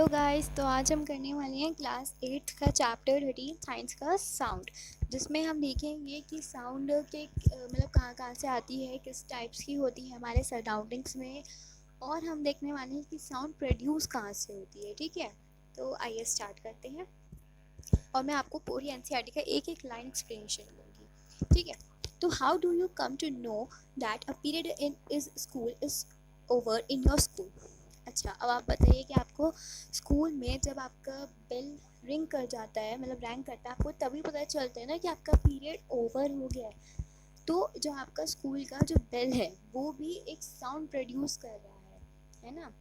Guys, तो आज हम करने वाले हैं क्लास 8 का चैप्टर 13 साइंस का साउंड, जिसमें हम देखेंगे कि साउंड के मतलब कहाँ कहाँ से आती है, किस टाइप्स की होती है हमारे सराउंडिंग्स में। और हम देखने वाले हैं कि साउंड प्रोड्यूस कहाँ से होती है। ठीक है, तो आइए स्टार्ट करते हैं और मैं आपको पूरी एनसीईआरटी का एक एक लाइन एक्सप्लेनेशन दूंगी। ठीक है, तो how do you come to know that a period in is school is over in your school. अच्छा, अब आप बताइए कि आपको स्कूल में जब आपका बेल रिंग कर जाता है, मतलब रैंक करता है, आपको तभी पता चलता है ना कि आपका पीरियड ओवर हो गया है। तो जो आपका स्कूल का जो बेल है वो भी एक साउंड प्रोड्यूस कर रहा है ना।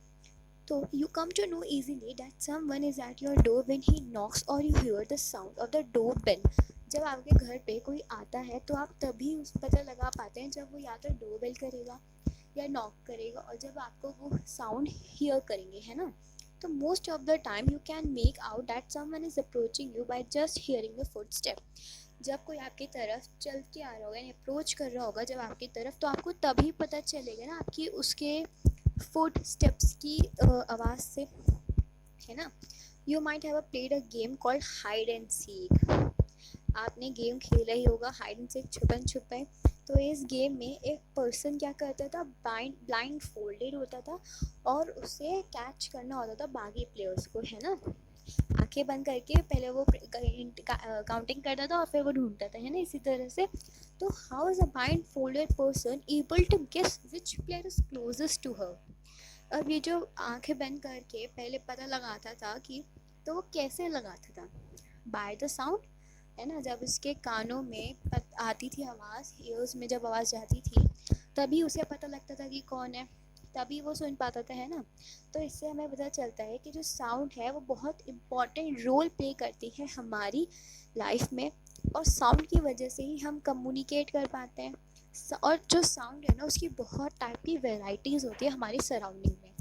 तो you come to know easily that someone is at your door when he knocks or you hear the sound of the doorbell। जब आपके घर पे कोई आता है तो आप तभी उस पता लगा पाते हैं जब वो या तो डोरबेल करेगा या नॉक करेगा और जब आपको वो साउंड हियर करेंगे, है ना। तो most of the time you can make out that someone is approaching you by just hearing the footstep. जब कोई आपकी तरफ चल के आ रहा होगा यानी अप्रोच कर रहा होगा जब आपकी तरफ, तो आपको तभी पता चलेगा ना आपकी उसके फुट स्टेप्स की आवाज़ से, है ना। You might have played a game called hide and seek. आपने गेम खेला ही होगा, हाइड एंड सीक, छुपन छुपाई। तो इस गेम में एक पर्सन क्या करता था, ब्लाइंड फोल्डेड होता था और उसे कैच करना होता था बाकी प्लेयर्स को, है ना। आंखें बंद करके पहले वो काउंटिंग करता था और फिर वो ढूंढता था, है ना, इसी तरह से। तो how is a blind folded person able to guess which player is closest to her. अब ये जो आंखें बंद करके पहले पता लगाता था कि, तो वो कैसे लगाता था, बाय द साउंड, है ना। जब उसके कानों में आती थी आवाज़, ईयर्स में जब आवाज़ जाती थी तभी उसे पता लगता था कि कौन है, तभी वो सुन पाता था, है ना। तो इससे हमें पता चलता है कि जो साउंड है वो बहुत इम्पॉर्टेंट रोल प्ले करती है हमारी लाइफ में, और साउंड की वजह से ही हम कम्युनिकेट कर पाते हैं। और जो साउंड है ना उसकी बहुत टाइप की वेराइटीज़ होती है हमारी सराउंडिंग में।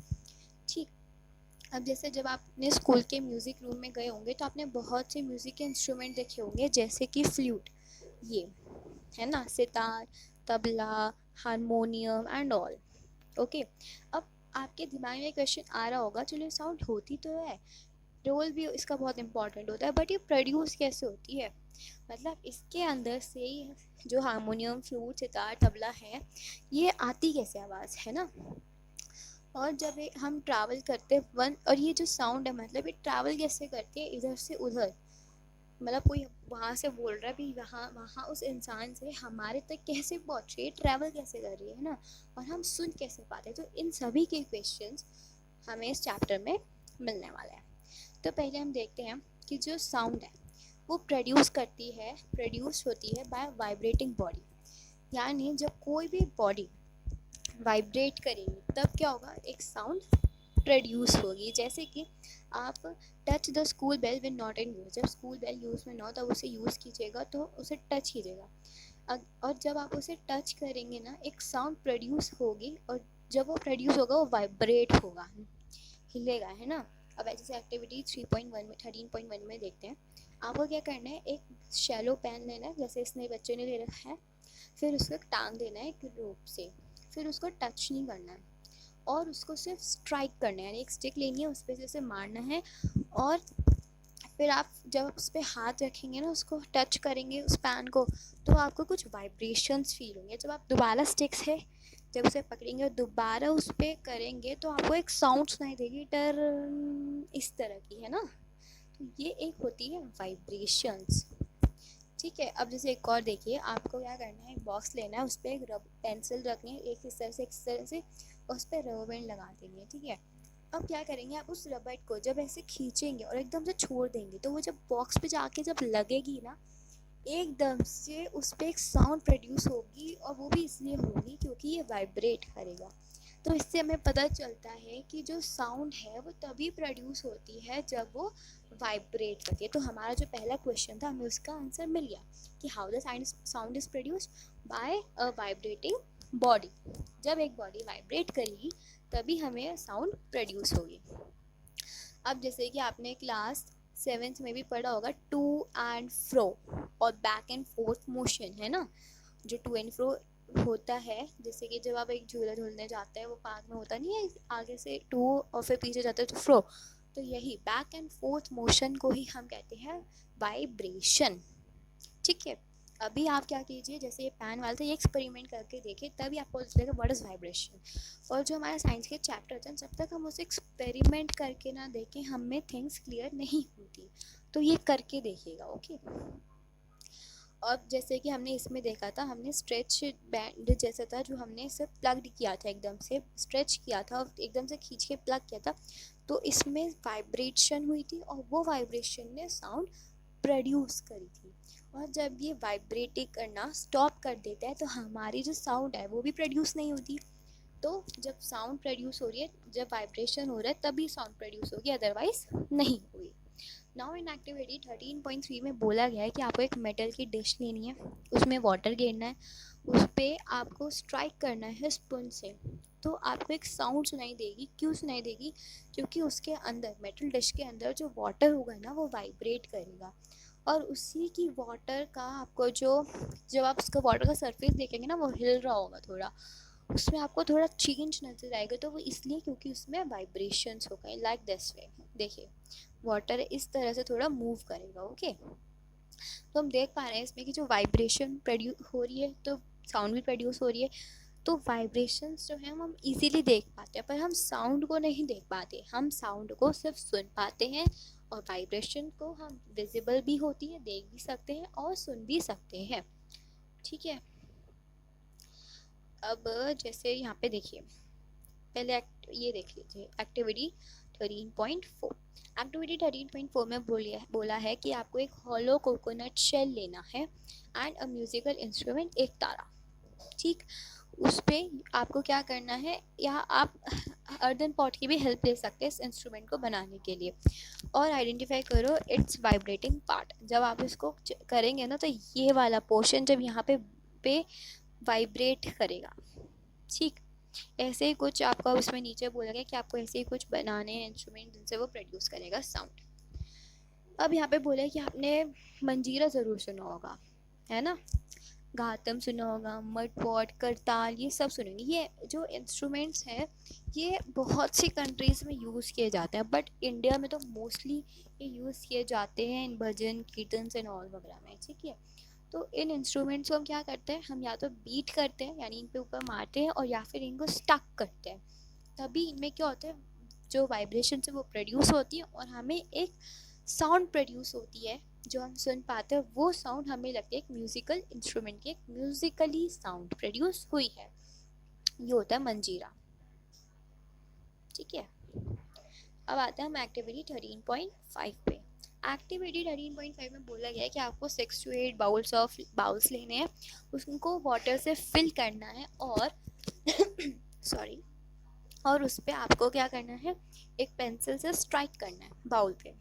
ठीक, अब जैसे जब आपने स्कूल के म्यूज़िक रूम में गए होंगे तो आपने बहुत से म्यूज़िक के इंस्ट्रूमेंट देखे होंगे, जैसे कि फ्लूट, ये है ना, sitar, tabla, harmonium and all. Okay, अब आपके दिमाग में क्वेश्चन आ रहा होगा, चलो साउंड होती तो है, रोल भी इसका बहुत इंपॉर्टेंट होता है, बट ये प्रोड्यूस कैसे होती है। मतलब इसके अंदर से ही जो हारमोनियम, फ्लूट, सितार, तबला है, ये आती कैसे आवाज़, है ना। और जब हम ट्रैवल करते वन, और ये जो साउंड है मतलब ये ट्रैवल कैसे करती है इधर से उधर, मतलब कोई वहाँ से बोल रहा है भी वहाँ वहाँ उस इंसान से हमारे तक कैसे पहुँच रही है, ट्रैवल कैसे कर रही है ना, और हम सुन कैसे पाते हैं। तो इन सभी के क्वेश्चंस हमें इस चैप्टर में मिलने वाले हैं। तो पहले हम देखते हैं कि जो साउंड है वो प्रोड्यूस होती है बाय वाइब्रेटिंग बॉडी। यानी जब कोई भी बॉडी वाइब्रेट करेगी तब क्या होगा, एक साउंड प्रोड्यूस होगी। जैसे कि आप touch the school bell when not in use, जब स्कूल बेल यूज़ में ना हो तब उसे यूज़ कीजिएगा तो उसे टच कीजिएगा। और जब आप उसे टच करेंगे ना एक साउंड प्रोड्यूस होगी, और जब वो प्रोड्यूस होगा वो वाइब्रेट होगा, हिलेगा, है ना। अब जैसे एक्टिविटी 3.1 में 13.1 में देखते हैं। आपको क्या करना है, एक शैलो पेन लेना है जैसे इसने बच्चे ने ले रखा है, फिर उसको टांग देना है एक रोप से, फिर उसको टच नहीं करना है और उसको सिर्फ स्ट्राइक करना है, यानी एक स्टिक लेनी है उस पर जैसे मारना है। और फिर आप जब उस पर हाथ रखेंगे ना, उसको टच करेंगे उस पैन को, तो आपको कुछ वाइब्रेशंस फील होंगे। जब आप दोबारा स्टिक से जब उसे पकड़ेंगे और दोबारा उस पर करेंगे तो आपको एक साउंड सुनाई देगी, टर, इस तरह की, है ना। तो ये एक होती है वाइब्रेशंस। ठीक है, अब जैसे एक और देखिए, आपको क्या करना है, एक बॉक्स लेना है, उस पर एक पेंसिल रखनी है, एक इस तरह से उस पर रबर बैंड लगा देंगे। ठीक है, अब क्या करेंगे, आप उस रबर को जब ऐसे खींचेंगे और एकदम से छोड़ देंगे तो वो जब बॉक्स पे जाके जब लगेगी ना, एकदम से उस पर एक साउंड प्रोड्यूस होगी, और वो भी इसलिए होगी क्योंकि ये वाइब्रेट करेगा। तो इससे हमें पता चलता है कि जो साउंड है वो तभी प्रोड्यूस होती है जब वो वाइब्रेट करती है। तो हमारा जो पहला क्वेश्चन था हमें उसका आंसर मिल गया कि how the sound is produced by a vibrating body. जब एक बॉडी वाइब्रेट करेगी तभी हमें साउंड प्रोड्यूस होगी। अब जैसे कि आपने क्लास 7th में भी पढ़ा होगा, टू एंड फ्रो और बैक एंड फोर्थ मोशन, है ना। जो टू एंड फ्रो होता है, जैसे कि जब आप एक झूला झूलने जाते हैं वो पार्क में होता नहीं है, आगे से टू और फिर पीछे जाते हैं तो फ्रो, तो यही बैक एंड फोर्थ मोशन को ही हम कहते हैं वाइब्रेशन। ठीक है, अभी आप क्या कीजिए, जैसे ये पैन वाला था, ये एक्सपेरिमेंट करके देखिए, तभी आपको लगेगा व्हाट इज़ वाइब्रेशन। और जो हमारे साइंस के चैप्टर होते हैं, जब तक हम उसे एक्सपेरिमेंट करके ना देखें, हमें थिंग्स क्लियर नहीं होती। तो ये करके देखिएगा, ओके। और जैसे कि हमने इसमें देखा था, हमने स्ट्रेच बैंड जैसा था, जो हमने इसे प्लग किया था, एकदम से स्ट्रेच किया था और एकदम से खींच के प्लग किया था, तो इसमें वाइब्रेशन हुई थी और वो वाइब्रेशन ने साउंड प्रोड्यूस करी थी। और जब ये वाइब्रेटिंग करना स्टॉप कर देता है तो हमारी जो साउंड है वो भी प्रोड्यूस नहीं होती। तो जब साउंड प्रोड्यूस हो रही है, जब वाइब्रेशन हो रहा है, तभी साउंड प्रोड्यूस होगी, अदरवाइज नहीं हुई। नाउ इन एक्टिविटी 13.3 में बोला गया है कि आपको एक मेटल की डिश लेनी है, उसमें वाटर गिरना है, उस पर आपको स्ट्राइक करना है स्पून से, तो आपको एक साउंड सुनाई देगी। क्यों सुनाई देगी? क्योंकि उसके अंदर, मेटल डिश के अंदर जो वाटर होगा ना, वो वाइब्रेट करेगा, और उसी की वाटर का आपको जो, जब आप उसका वाटर का सरफेस देखेंगे ना, वो हिल रहा होगा थोड़ा, उसमें आपको थोड़ा चेंज नज़र आएगा। तो वो इसलिए क्योंकि उसमें वाइब्रेशंस हो गए, लाइक दिस वे। देखिए, वाटर इस तरह से थोड़ा मूव करेगा, ओके। तो हम देख पा रहे हैं इसमें कि जो वाइब्रेशन प्रोड्यूस हो रही है, तो साउंड भी प्रोड्यूस हो रही है। तो वाइब्रेशंस जो हैं हम इजीली देख पाते हैं, पर हम साउंड को नहीं देख पाते, हम साउंड को सिर्फ सुन पाते हैं। और वाइब्रेशन को हम विजिबल भी होती है, देख भी सकते हैं और सुन भी सकते हैं। ठीक है, अब जैसे यहाँ पे देखिए, पहले ये देख लीजिए एक्टिविटी 13.4। एक्टिविटी 13.4 में बोला है कि आपको एक हॉलो कोकोनट शेल लेना है एंड अ म्यूजिकल इंस्ट्रूमेंट, एक तारा। ठीक, उस पर आपको क्या करना है, या आप अर्दन पॉट की भी हेल्प ले सकते हैं इस इंस्ट्रूमेंट को बनाने के लिए। और आइडेंटिफाई करो इट्स वाइब्रेटिंग पार्ट। जब आप इसको करेंगे ना, तो ये वाला पोर्शन जब यहाँ पे वाइब्रेट करेगा। ठीक, ऐसे ही कुछ आपको उसमें नीचे बोला गया कि आपको ऐसे ही कुछ बनाने हैं इंस्ट्रूमेंट जिनसे वो प्रोड्यूस करेगा साउंड। अब यहाँ पे बोला है कि आपने मंजीरा ज़रूर सुना होगा, है ना, घातम सुना होगा, मड पॉट, करताल, ये सब सुनेंगे। ये जो इंस्ट्रूमेंट्स हैं, ये बहुत सी कंट्रीज़ में यूज़ किए जाते हैं, बट इंडिया में तो मोस्टली ये यूज़ किए जाते हैं इन भजन कीर्तन एंड ऑल वगैरह में। ठीक है, तो इन इंस्ट्रूमेंट्स को हम क्या करते हैं, हम या तो बीट करते हैं, यानी इन पे ऊपर मारते हैं, और या फिर इनको स्टक करते हैं। तभी इनमें क्या होता है, जो वाइब्रेशन है वो प्रोड्यूस होती है और हमें एक साउंड प्रोड्यूस होती है, जो हम सुन पाते हैं। वो साउंड हमें लगती है एक म्यूज़िकल इंस्ट्रूमेंट की, एक म्यूज़िकली साउंड प्रोड्यूस हुई है। ये होता है मंजीरा। ठीक है, अब आते हैं हम एक्टिविटी 13.5 पे। एक्टिविटी 13.5 में बोला गया है कि आपको 6 to 8 बाउल्स लेने हैं, उनको वाटर से फिल करना है, और सॉरी, और उस पर आपको क्या करना है, एक पेंसिल से स्ट्राइक करना है बाउल पे।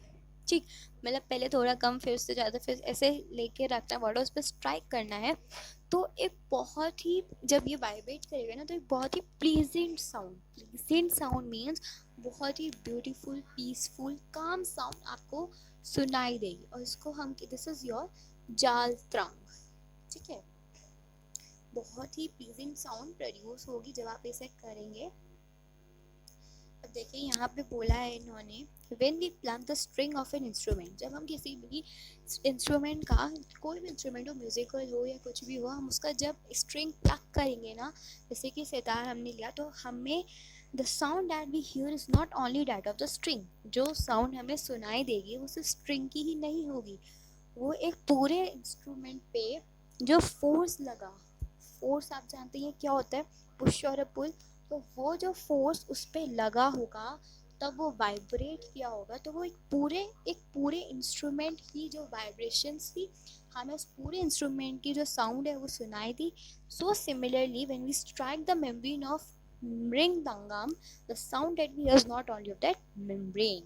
ठीक, मतलब पहले थोड़ा कम, फिर उससे ज़्यादा, फिर ऐसे लेके रखना है वाटर, उस पर स्ट्राइक करना है। तो एक बहुत ही, जब ये वाइब्रेट करेगा ना, तो एक बहुत ही प्लीजेंट साउंड मीन्स बहुत ही ब्यूटीफुल, पीसफुल, काम साउंड आपको सुनाई देगी, और इसको हम, दिस इज़ योर जाल त्रंग। ठीक है, बहुत ही प्लीजेंट साउंड प्रोड्यूस होगी जब आप इसे करेंगे। अब देखिए यहाँ पे बोला है इन्होंने, when we pluck the string of an instrument, जब हम किसी भी इंस्ट्रूमेंट का, कोई भी इंस्ट्रूमेंट हो, म्यूजिकल हो या कुछ भी हो, हम उसका जब स्ट्रिंग प्लक करेंगे ना, जैसे कि सितार हमने लिया, तो हमें the sound that we hear is not only that of the string. जो साउंड हमें सुनाई देगी वो सिर्फ स्ट्रिंग की ही नहीं होगी, वो एक पूरे इंस्ट्रूमेंट पे जो फोर्स लगा, फोर्स आप जानते हैं क्या होता है, पुश और पुल, तो वो जो फोर्स उस पर लगा होगा, तब वो वाइब्रेट किया होगा, तो वो एक पूरे इंस्ट्रूमेंट की जो वाइब्रेशंस थी, हमें उस पूरे इंस्ट्रूमेंट की जो साउंड है वो सुनाई दी। So similarly when we strike the membrane of mridangam, the sound that we hear is not only of that membrane.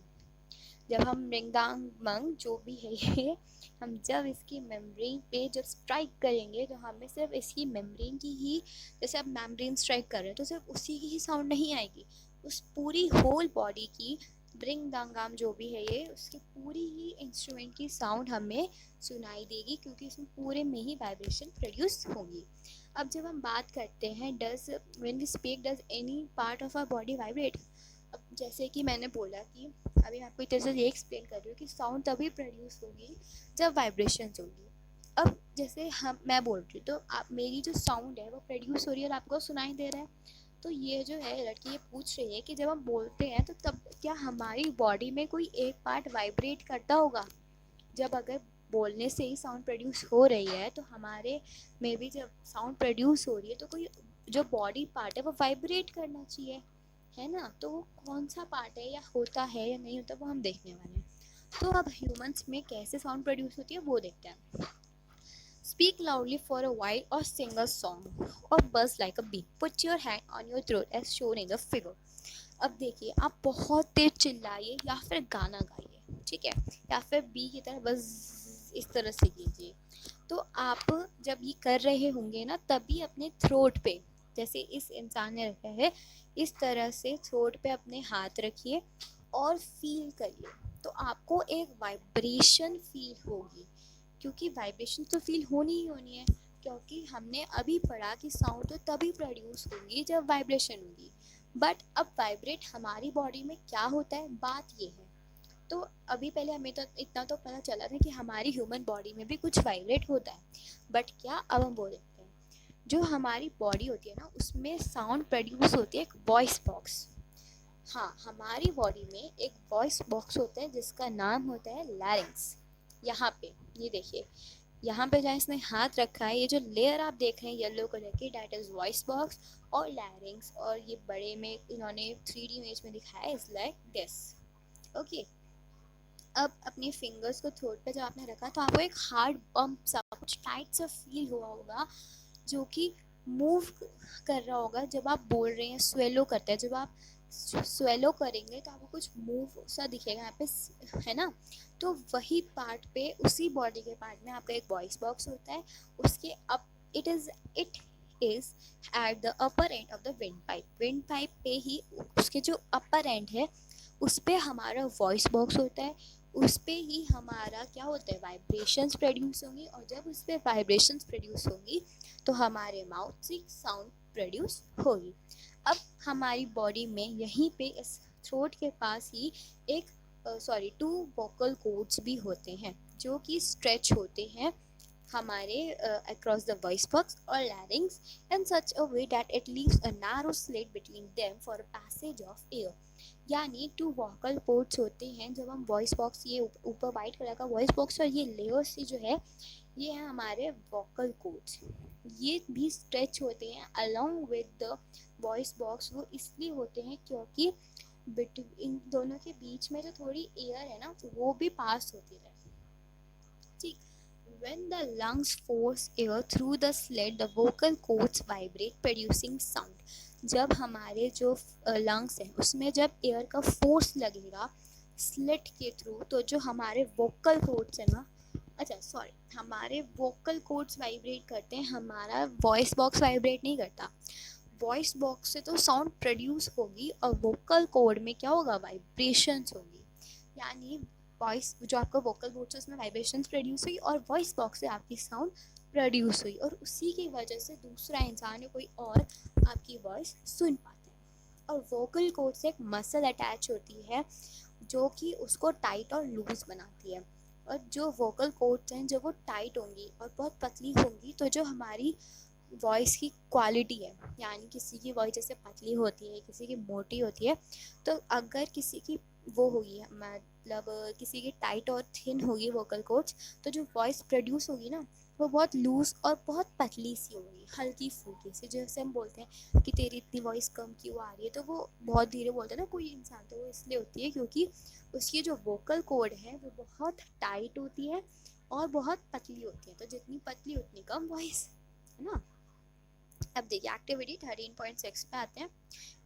जब हम रिंगदांग मंग जो भी है ये, हम जब इसकी मेम्ब्रेन पे जब स्ट्राइक करेंगे, तो हमें सिर्फ इसकी मेम्ब्रेन की ही, जैसे आप मेम्ब्रेन स्ट्राइक कर रहे हैं, तो सिर्फ उसी की ही साउंड नहीं आएगी, उस पूरी होल बॉडी की, ब्रिंग दांगाम जो भी है ये, उसकी पूरी ही इंस्ट्रूमेंट की साउंड हमें सुनाई देगी, क्योंकि इसमें पूरे में ही वाइब्रेशन प्रोड्यूस होंगी। अब जब हम बात करते हैं, does when we speak does any part of our body vibrate, अब जैसे कि मैंने बोला कि अभी मैं आपको एक तरह से ये एक्सप्लेन कर रही हूँ कि साउंड तभी प्रोड्यूस होगी जब वाइब्रेशंस होगी। अब जैसे हम मैं बोल रही हूँ तो आप मेरी जो साउंड है वो प्रोड्यूस हो रही है और आपको सुनाई दे रहा है। तो ये जो है लड़की ये पूछ रही है कि जब हम बोलते हैं तो तब क्या हमारी बॉडी में कोई एक पार्ट वाइब्रेट करता होगा। जब अगर बोलने से ही साउंड प्रोड्यूस हो रही है तो हमारे में भी जब साउंड प्रोड्यूस हो रही है तो कोई जो बॉडी पार्ट है वो वाइब्रेट करना चाहिए, है ना। तो वो कौन सा पार्ट है या होता है या नहीं होता वो हम देखने वाले हैं। तो अब ह्यूमंस में कैसे साउंड प्रोड्यूस होती है वो देखते हैं। Speak loudly for a while और सिंग अ सॉन्ग और buzz like a bee, put your hand on your throat as shown in the figure. अब देखिए आप बहुत तेज चिल्लाइए या फिर गाना गाइए, ठीक है, या फिर बी की तरह बस इस तरह से कीजिए। तो आप जब ये कर रहे होंगे ना तभी अपने थ्रोट पे, जैसे इस इंसान ने रखा है इस तरह से थ्रोट पे अपने हाथ रखिए और फील करिए। तो आपको एक वाइब्रेशन फील होगी, क्योंकि वाइब्रेशन तो फील होनी ही होनी है, क्योंकि हमने अभी पढ़ा कि साउंड तो तभी प्रोड्यूस होगी जब वाइब्रेशन होगी। बट अब वाइब्रेट हमारी बॉडी में क्या होता है, बात ये है। तो अभी पहले हमें तो इतना तो पता चला था कि हमारी ह्यूमन बॉडी में भी कुछ वाइब्रेट होता है, बट क्या अब हम बोल देते हैं जो हमारी बॉडी होती है ना उसमें साउंड प्रोड्यूस होती है एक वॉइस बॉक्स। हाँ, हमारी बॉडी में एक वॉइस बॉक्स होता है जिसका नाम होता है लैरिंक्स। यहाँ पे ये देखिए, यहाँ पे जहाँ इसने हाथ रखा है ये जो लेयर आप देख रहे हैं येलो कलर की, डैट इज वॉइस बॉक्स और लैरिंक्स, और ये बड़े में इन्होंने 3D इमेज में दिखाया है, इज लाइक दिस। ओके, अब अपने फिंगर्स को थ्रोट पे जब आपने रखा तो आपको एक हार्ड पंप सा कुछ टाइट सा फील हुआ होगा जो कि मूव कर रहा होगा जब आप बोल रहे हैं, स्वेलो करते हैं, जब आप स्वेलो करेंगे तो आपको कुछ मूव सा दिखेगा यहाँ पे, है ना। तो वही पार्ट पे, उसी बॉडी के पार्ट में आपका एक वॉइस बॉक्स होता है, उसके up it is at the upper and of the wind pipe पे ही उसके जो अपर एंड है उस पे हमारा वॉइस बॉक्स होता है, उस पे ही हमारा क्या होता है, वाइब्रेशंस प्रोड्यूस होंगी, और जब उस पर वाइब्रेशंस प्रोड्यूस होंगी तो हमारे माउथ से साउंड प्रोड्यूस होगी। अब हमारी बॉडी में यहीं पे इस थ्रोट के पास ही एक टू वोकल कॉर्ड्स भी होते हैं जो कि स्ट्रेच होते हैं हमारे across the voice box or larynx in such a way that it leaves a narrow slit between them for a passage of air। यानी टू वोकल कोड्स होते हैं जब हम वॉइस बॉक्स, ये ऊपर वाइट कलर का वॉइस बॉक्स और ये लेयर से जो है ये है हमारे वोकल कोड्स, ये भी स्ट्रेच होते हैं along with the voice box. वो इसलिए होते हैं क्योंकि इन दोनों के बीच में जो थोड़ी एयर है ना वो भी पास होती रहे, ठीक। When the lungs force air through the slit, the vocal cords vibrate, producing sound। जब हमारे जो लंग्स हैं उसमें जब एयर का फोर्स लगेगा स्लिट के थ्रू तो जो हमारे वोकल कोड्स हैं ना, अच्छा सॉरी, हमारे वोकल कोड्स वाइब्रेट करते हैं, हमारा वॉइस बॉक्स वाइब्रेट नहीं करता। वॉइस बॉक्स से तो साउंड प्रोड्यूस होगी और वोकल कोड में क्या होगा, वाइब्रेशंस होगी। यानी वॉइस जो आपका वोकल कोड है उसमें वाइब्रेशंस प्रोड्यूस हुई और वॉइस बॉक्स से आपकी साउंड प्रोड्यूस हुई, और उसी की वजह से दूसरा इंसान या कोई और आपकी वॉइस सुन पाता है। और वोकल कोड से एक मसल अटैच होती है जो कि उसको टाइट और लूज बनाती है, और जो वोकल कोड्स हैं जब वो टाइट होंगी और बहुत पतली होंगी तो जो हमारी वॉइस की क्वालिटी है, यानी किसी की वॉइस जैसे पतली होती है किसी की मोटी होती है, तो अगर किसी की वो होगी मतलब किसी की टाइट और थिन होगी वोकल कोड्स तो जो वॉइस प्रोड्यूस होगी ना वो बहुत लूज़ और बहुत पतली सी होगी, हल्की फुल्की सी। जैसे हम बोलते हैं कि तेरी इतनी वॉइस कम क्यों आ रही है, तो वो बहुत धीरे बोलता है ना कोई इंसान, तो वो इसलिए होती है क्योंकि उसकी जो वोकल कोड है वो बहुत टाइट होती है और बहुत पतली होती है, तो जितनी पतली उतनी कम वॉइस, है ना। अब देखिए एक्टिविटी 13.6 पे आते हैं।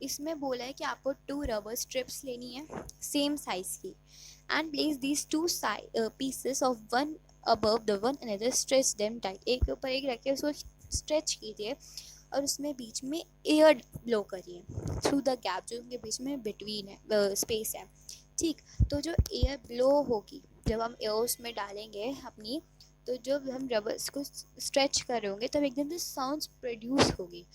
इसमें बोला है कि आपको 2 रबर स्ट्रिप्स लेनी है सेम साइज की, and place these 2 pieces of one above the one another, stretch them tight, एक के ऊपर एक रख के उसको स्ट्रेच कीजिए और उसमें बीच में एयर ब्लो करिए थ्रू द गैप जो उनके बीच में बिटवीन है स्पेस है, ठीक। तो जो एयर ब्लो होगी जब हम एयर उसमें डालेंगे अपनी, तो जब हम रबर्स को स्ट्रेच कर रहे होंगे तब एकदम से साउंड्स प्रोड्यूस होगी।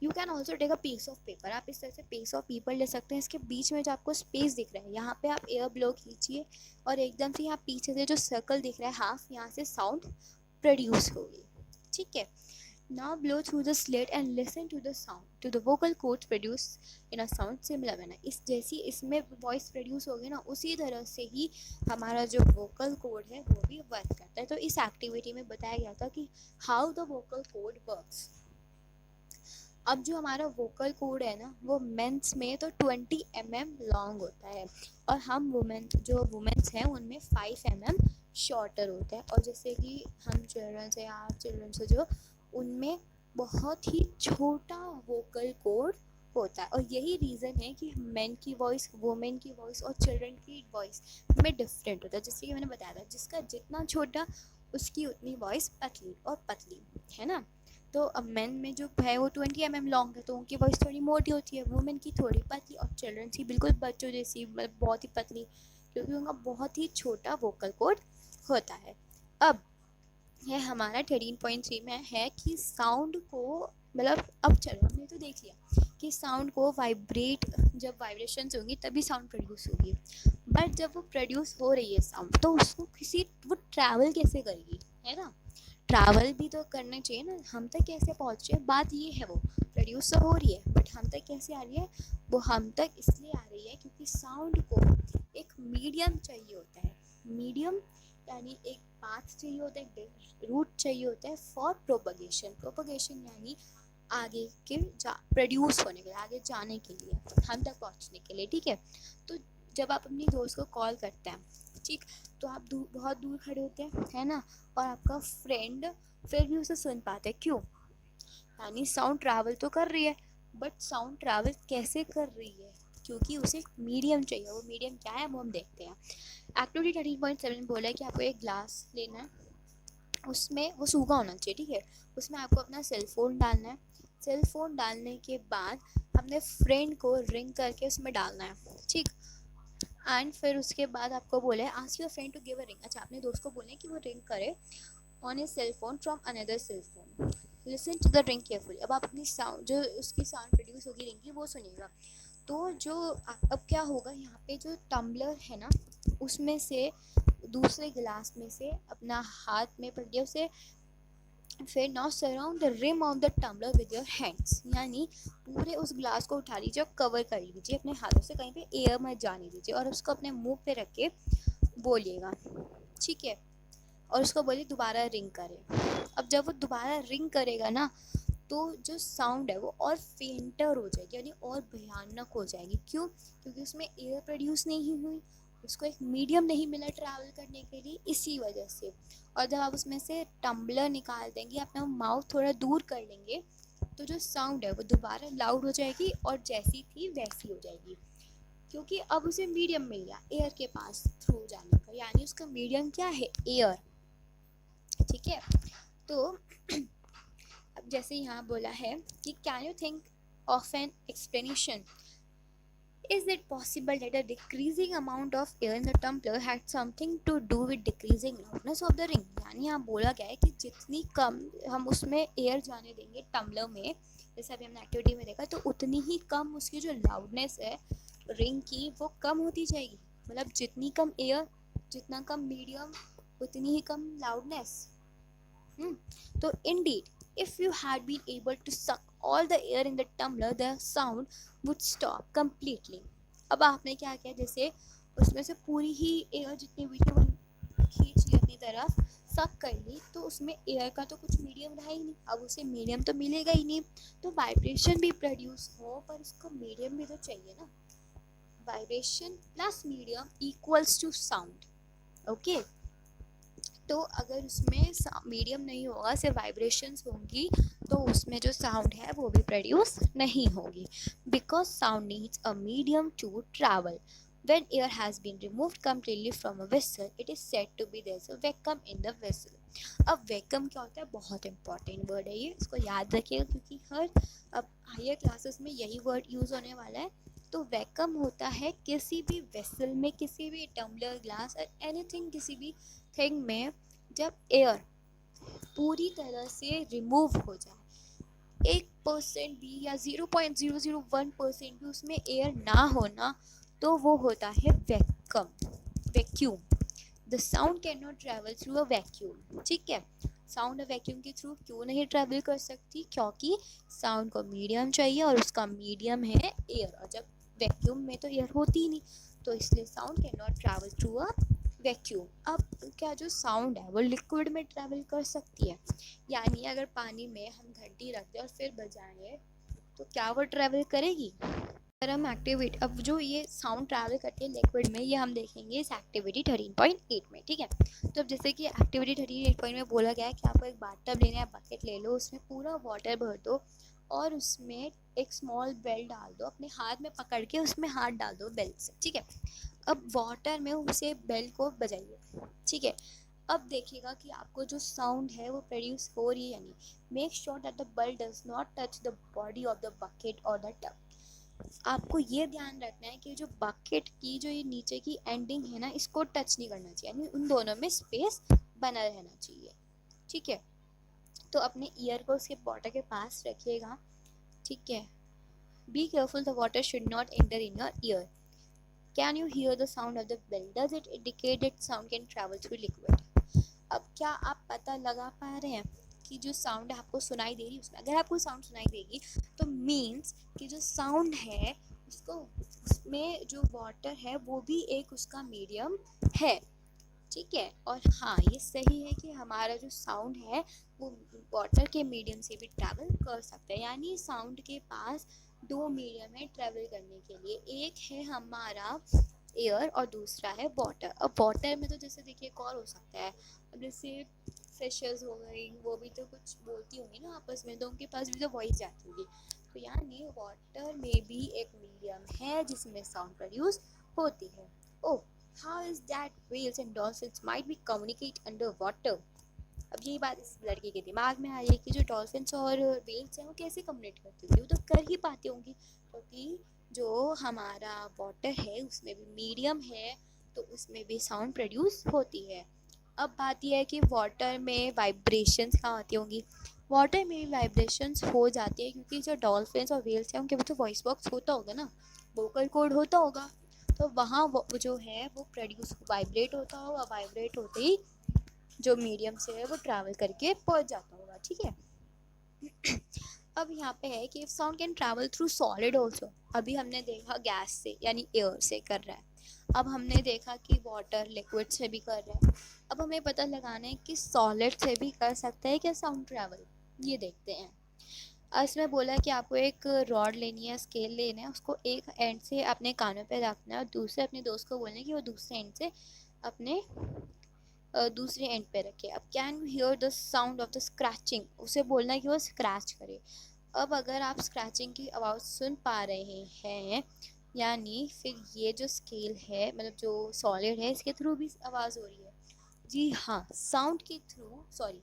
You can also take a piece of paper, आप इस तरह से पीस ऑफ पेपर ले सकते हैं, इसके बीच में जो आपको स्पेस दिख रहा है यहाँ पे आप एयर ब्लो कीजिए और एकदम से यहाँ पीछे से जो सर्कल दिख रहा है हाफ, यहाँ से साउंड प्रोड्यूस होगी, ठीक है। Now blow through the slit and listen to the sound, to the vocal cords produce in a sound similar manner. इस जैसी इसमें वॉइस प्रोड्यूस होगी ना, उसी तरह से ही हमारा जो वोकल कोड है वो भी वर्क करता है। तो इस एक्टिविटी में बताया गया था कि how the vocal cord works. अब जो हमारा वोकल कोड है ना वो मेंस में तो 20 लॉन्ग होता है और हम वुमेन्स हैं उनमें 5 शॉर्टर होता है। और जैसे कि हम चिल्ड्रंस है, आप चिल्ड्रंस जो उनमें बहुत ही छोटा वोकल कोड होता है। और यही रीज़न है कि मेन की वॉइस, वुमेन की वॉइस और चिल्ड्रन की वॉइस में डिफरेंट होता है। जैसे कि मैंने बताया था, जिसका जितना छोटा उसकी उतनी वॉइस पतली और पतली, है ना। तो अब मेन में जो है वो 20 लॉन्ग है तो उनकी वॉइस थोड़ी मोटी होती है, वुमेन की थोड़ी पतली, और चिल्ड्रन की बिल्कुल बच्चों जैसी, मतलब बहुत ही पतली, क्योंकि उनका बहुत ही छोटा वोकल कोड होता है। अब ये हमारा 13.3 में है कि साउंड को, मतलब अब चलो हमने तो देख लिया कि साउंड को वाइब्रेट, जब वाइब्रेशंस होंगी तभी साउंड प्रोड्यूस होगी, बट जब वो प्रोड्यूस हो रही है साउंड तो उसको वो ट्रैवल कैसे करेगी, है ना। ट्रैवल भी तो करना चाहिए ना, हम तक कैसे पहुँचे, बात ये है। वो प्रोड्यूस तो हो रही है बट हम तक कैसे आ रही है, वो हम तक इसलिए आ रही है क्योंकि साउंड को एक मीडियम चाहिए होता है। मीडियम यानी एक पाथ चाहिए होता है, एक रूट चाहिए होता है फॉर प्रोपगेशन। प्रोपगेशन यानी आगे के प्रोड्यूस होने के लिए, आगे जाने के लिए, हम तक पहुंचने के लिए, ठीक है। तो जब आप अपनी दोस्त को कॉल करते हैं, ठीक, तो आप बहुत दूर खड़े होते हैं, है ना, और आपका फ्रेंड फिर भी उसे सुन पाते हैं, क्यों, यानी साउंड ट्रैवल तो कर रही है, बट साउंड ट्रैवल कैसे कर रही है, क्योंकि उसे मीडियम चाहिए। वो मीडियम क्या है वो हम देखते हैं। एक्टिविटी 13.7 बोला है कि आपको एक ग्लास लेना है, उसमें वो सूखा होना चाहिए, ठीक है। उसमें आपको अपना सेल फ़ोन डालना है। सेल फ़ोन डालने के बाद अपने फ्रेंड को रिंग करके उसमें डालना है, ठीक। एंड फिर उसके बाद आपको बोले ask your friend to give a ring, अच्छा अपने दोस्त को बोलें कि वो रिंग करे on a cell phone from another cell phone. Listen to the ring carefully. अब आप अपनी साउंड, जो उसकी साउंड प्रोड्यूस होगी रिंग की, वो सुनिएगा। तो जो अब क्या होगा, यहाँ पे जो टम्बलर है ना, उसमें से दूसरे गिलास में से अपना हाथ में पड़ गया उसे, फिर now surround the rim of the tumbler with your hands, यानी पूरे उस ग्लास को उठा लीजिए और कवर कर लीजिए अपने हाथों से, कहीं पे एयर मत जाने दीजिए, और उसको अपने मुंह पे रख के बोलिएगा, ठीक है। और उसको बोलिए दोबारा रिंग करे। अब जब वो दोबारा रिंग करेगा ना, तो जो साउंड है वो और फेंटर हो जाएगी, यानी और भयानक हो जाएगी। क्यों, क्योंकि उसमें एयर प्रोड्यूस नहीं हुई, उसको एक मीडियम नहीं मिला ट्रैवल करने के लिए, इसी वजह से। और जब आप उसमें से टम्बलर निकाल देंगे, अपना माउथ थोड़ा दूर कर लेंगे, तो जो साउंड है वो दोबारा लाउड हो जाएगी और जैसी थी वैसी हो जाएगी, क्योंकि अब उसे मीडियम मिल गया एयर के पास थ्रू जाने का, यानी उसका मीडियम क्या है, एयर, ठीक है। तो अब जैसे यहाँ बोला है कि can you think of an explanation, is it possible that a decreasing amount of air in the tumbler had something to do with decreasing loudness of the ring, यानी यहाँ बोला गया है कि जितनी कम हम उसमें एयर जाने देंगे टम्बलर में, जैसे अभी हमने एक्टिविटी में देखा, तो उतनी ही कम उसकी जो लाउडनेस है रिंग की वो कम होती जाएगी। मतलब जितनी कम एयर, जितना कम मीडियम, उतनी ही कम लाउडनेस। तो indeed, if you had been able to suck all the air in the tumbler, the sound would stop completely. अब आपने क्या किया, जैसे उसमें से पूरी ही एयर जितनी भी थी वो खींच ली अपनी तरफ, सक कर ली, तो उसमें एयर का तो कुछ मीडियम रहा ही नहीं, अब उसे मीडियम तो मिलेगा ही नहीं। तो वाइब्रेशन भी प्रोड्यूस हो पर उसको मीडियम भी तो चाहिए ना। Vibration plus medium equals to sound, okay. तो अगर उसमें मीडियम नहीं होगा, सिर्फ वाइब्रेशंस होंगी, तो उसमें जो साउंड है वो भी प्रोड्यूस नहीं होगी, because sound needs a medium to travel. When air has been removed completely from a vessel, it is said to be there's a vacuum in the vessel. अब वैक्यूम क्या होता है, बहुत इंपॉर्टेंट वर्ड है ये, इसको याद रखिएगा क्योंकि हर अब हायर क्लासेस में यही वर्ड यूज़ होने वाला है। तो वैक्यूम होता है किसी भी वेसल में, किसी भी टम्बलर, ग्लास और एनीथिंग, किसी भी थिंग में जब एयर पूरी तरह से रिमूव हो जाए, 1% भी या 0.001% भी उसमें एयर ना होना, तो वो होता है vacuum. The sound can not travel through a vacuum. ठीक है, साउंड वैक्यूम के थ्रू क्यों नहीं ट्रेवल कर सकती? क्योंकि साउंड को मीडियम चाहिए और उसका मीडियम है एयर, और जब वैक्यूम में तो एयर होती ही नहीं, तो इसलिए sound can not travel through a vacuum. अब क्या जो साउंड है वो लिक्विड में ट्रेवल कर सकती है? यानी अगर पानी में हम घंटी रख दें और फिर बजाएं, तो क्या वो ट्रेवल करेगी? अगर हम एक्टिविटी, अब जो ये साउंड ट्रैवल करती है लिक्विड में, ये हम देखेंगे इस एक्टिविटी 13.8 में। ठीक है, तो अब जैसे कि एक्टिविटी 13.8 में बोला गया है कि आपको एक बाथटब लेना है, बकेट ले लो, उसमें पूरा वाटर भर दो और उसमें एक स्मॉल बेल डाल दो, अपने हाथ में पकड़ के उसमें हाथ डाल दो बेल से। ठीक है, अब वाटर में उसे बेल को बजाइए। ठीक है, अब देखिएगा कि आपको जो साउंड है वो प्रोड्यूस हो रही है या नहीं। Make sure that the bell does not touch the body of the bucket और द टब। आपको ये ध्यान रखना है कि जो बकेट की जो ये नीचे की एंडिंग है ना, इसको टच नहीं करना चाहिए, यानी उन दोनों में स्पेस बना रहना चाहिए। ठीक है, तो अपने ईयर को उसके बॉटल के पास रखिएगा। ठीक है, be careful, the water should not enter in your ear. Can you hear the sound of the bell? Does it indicate that sound can travel through liquid? अब क्या आप पता लगा पा रहे हैं कि जो साउंड आपको सुनाई दे रही है उसमें, अगर आपको साउंड सुनाई देगी तो मीन्स कि जो साउंड है उसको, उसमें जो वाटर है वो भी एक उसका मीडियम है। ठीक है, और हाँ ये सही है कि हमारा जो साउंड है वो वाटर के मीडियम से भी ट्रैवल कर सकता है। यानी साउंड के पास दो मीडियम है ट्रैवल करने के लिए, एक है हमारा एयर और दूसरा है वाटर। अब वाटर में तो जैसे देखिए एक और हो सकता है, अब जैसे फिशेस हो गई, वो भी तो कुछ बोलती होंगी ना आपस में, तो उनके पास भी तो वॉइस जाती होगी। तो यानी वाटर में भी एक मीडियम है जिसमें साउंड प्रोड्यूस होती है। Oh, how is that whales and dolphins might be communicate under water? अब यही बात इस लड़के के दिमाग में आई है कि जो डॉल्फिन्स और व्हेल्स हैं वो कैसे कम्युनिकेट करती होंगी? वो तो कर ही पाती होंगी, क्योंकि जो हमारा वाटर है उसमें भी मीडियम है, तो उसमें भी साउंड प्रोड्यूस होती है। अब बात यह है कि वाटर में वाइब्रेशंस कहाँ होती होंगी? वाटर में भी वाइब्रेशंस हो जाती है, क्योंकि जो डॉल्फिन्स और व्हेल्स हैं उनके पास तो वॉइस बॉक्स होता होगा ना, वोकल कॉर्ड होता होगा, तो वहाँ वो जो है वो प्रोड्यूस वाइब्रेट होता होगा, वाइब्रेट होते ही जो मीडियम से है वो ट्रैवल करके पहुँच जाता होगा। ठीक है, अब यहाँ पे है कि sound can travel through solid also. अभी हमने देखा गैस से यानी एयर से कर रहा है, अब हमने देखा कि वाटर लिक्विड से भी कर रहा है, अब हमें पता लगाना है कि सॉलिड से भी कर सकता है क्या साउंड ट्रैवल। ये देखते हैं। इसमें बोला है कि आपको एक रॉड लेनी है, स्केल लेना है, उसको एक एंड से अपने कानों पे रखना है और दूसरे अपने दोस्त को बोलना है कि वो दूसरे एंड से अपने दूसरे एंड पे रखे। अब can you hear the sound of the scratching? उसे बोलना है कि वो स्क्रैच करे। अब अगर आप स्क्रैचिंग की आवाज़ सुन पा रहे हैं, यानी फिर ये जो स्केल है, मतलब जो सॉलिड है, इसके थ्रू भी आवाज़ हो रही है। जी हाँ, साउंड के थ्रू, सॉरी,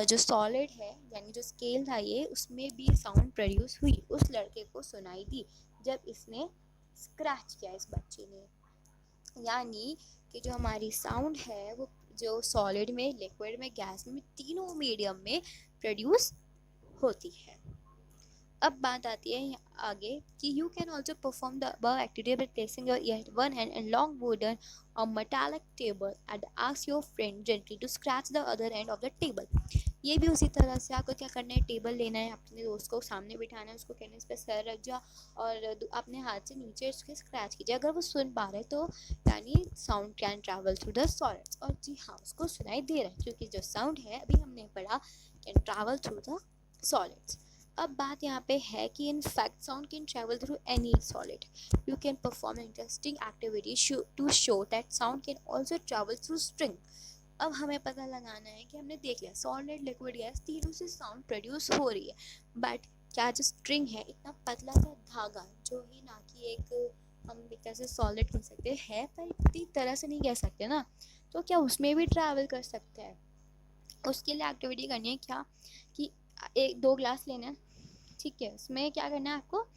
जो सॉलिड है यानी जो स्केल था ये, उसमें भी साउंड प्रोड्यूस हुई, उस लड़के को सुनाई दी जब इसने स्क्रैच किया इस बच्चे ने। यानी कि जो हमारी साउंड है वो जो सॉलिड में, लिक्विड में, गैस में, तीनों मीडियम में प्रोड्यूस होती है। अब बात आती है आगे कि you can also perform the above activity by placing your ear one hand and long wooden or metallic table and ask your friend gently to scratch the other end of the table. ये भी उसी तरह से आपको क्या करना है, table लेना है, अपने दोस्त को सामने बिठाना है, उसको कहना है इस पर सर रख जा और अपने हाथ से नीचे उसके स्क्रैच कीजिए। अगर वो सुन पा रहे तो यानी sound can travel through the solids, और जी हाँ उसको सुनाई दे रहा है, क्योंकि जो साउंड है अभी हमने पढ़ा can travel through the solids. अब बात यहाँ पे है कि in fact sound can travel through any solid. You can perform interesting activity to show that sound can also travel through string. अब हमें पता लगाना है कि हमने देख लिया सॉलिड, लिक्विड, गैस, तीनों से साउंड प्रोड्यूस हो रही है, बट क्या जो स्ट्रिंग है, इतना पतला सा धागा, जो ही ना कि एक हम एक तरह से सॉलिड कह सकते हैं पर इतनी तरह से नहीं कह सकते ना, तो क्या उसमें भी ट्रैवल कर सकता है? उसके लिए एक्टिविटी करनी है क्या कि एक दो ग्लास लेना है। ठीक है, उसमें क्या करना है आपको,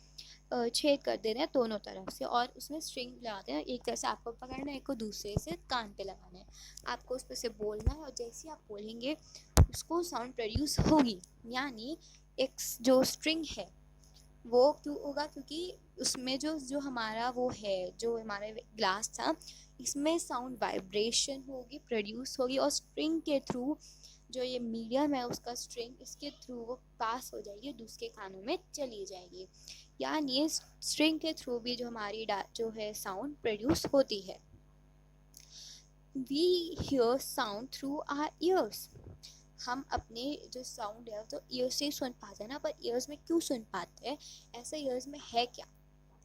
छेद कर देना है दोनों तरफ से और उसमें स्ट्रिंग लगा देना है, एक तरह से आपको पकड़ना है, एक को दूसरे से कान पे लगाना है, आपको उस पर से बोलना है और जैसे आप बोलेंगे उसको साउंड प्रोड्यूस होगी। यानी एक जो स्ट्रिंग है वो क्यों होगा, क्योंकि उसमें जो जो हमारा वो है, जो हमारा ग्लास था, इसमें साउंड वाइब्रेशन होगी, प्रोड्यूस होगी, और स्ट्रिंग के थ्रू जो ये मीडियम है उसका स्ट्रिंग, इसके थ्रू वो पास हो जाएगी, दूसरे कानों में चली जाएगी। यानी स्ट्रिंग के थ्रू भी जो हमारी जो है साउंड प्रोड्यूस होती है। We hear sound through our ears. हम अपने जो साउंड है तो ईयर्स से ही सुन पाते हैं ना, पर ईयर्स में क्यों सुन पाते हैं, ऐसा ईयर्स में है क्या?